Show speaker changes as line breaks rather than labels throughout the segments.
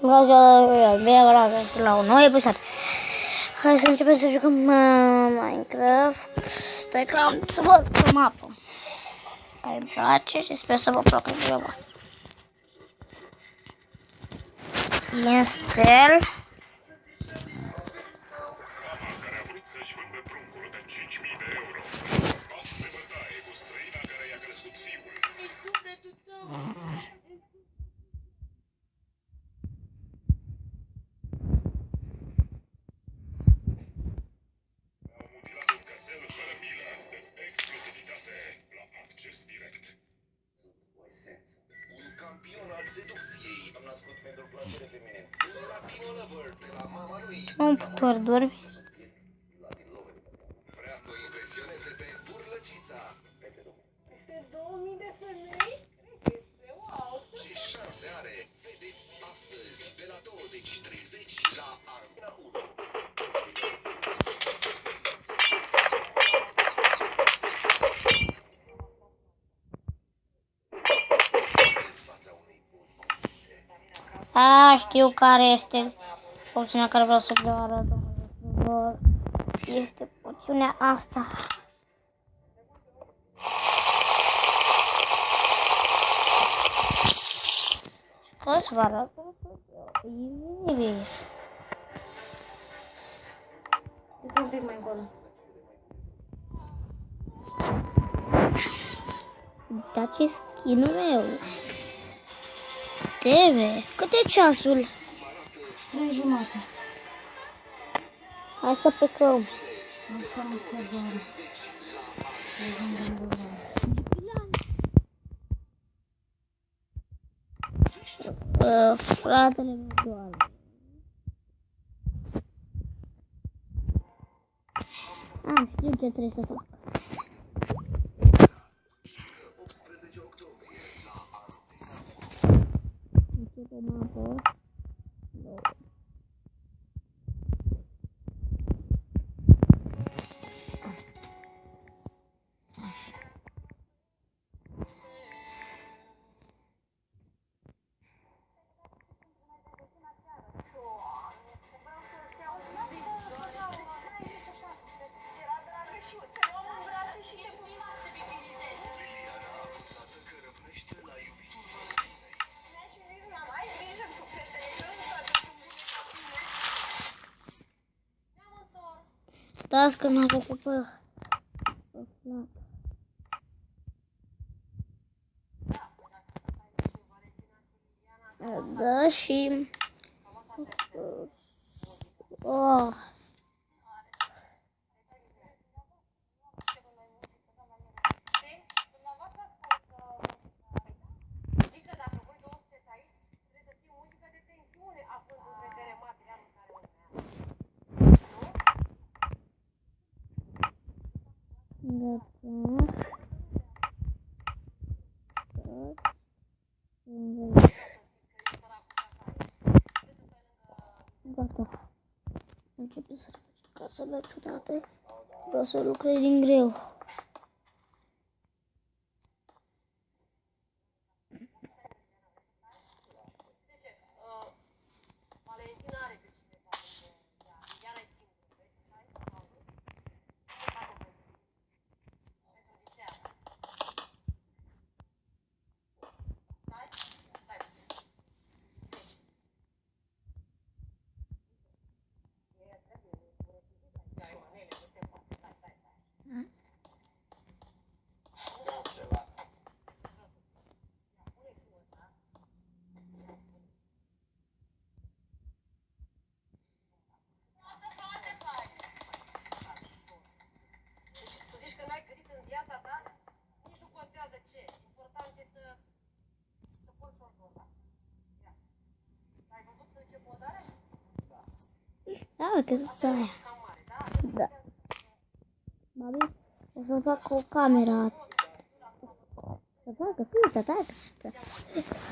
Bine la un nou episod. Hai să începem să jucăm Minecraft. Stai că am să văd pe mapă care îmi place și sper să vă placă videoul ăsta. Instel. Un putor dormi. Știu care este porțiunea care vreau să vă arăt. Este porțiunea asta. O să vă arăt.
Un pic mai încolo.
Uitați skin-ul meu. Teve. Cât e ceasul?
3:30.
Hai să plecăm.
Asta nu se doare.
Fratele meu doare. Știu ce trebuie să fac. Începem apă. Stați că n-am făcut pe flat. Da, și gata. Începe să ca să merg odată. Vreau să lucrez din greu. Da, că să aia. Da. Mami, o să fac o cameră. Să facă, fită, tacă,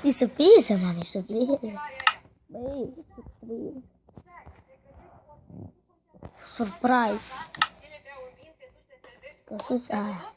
e surpriză, mami, surpriză. Băi, surpriză. Surprise. Căsuța aia.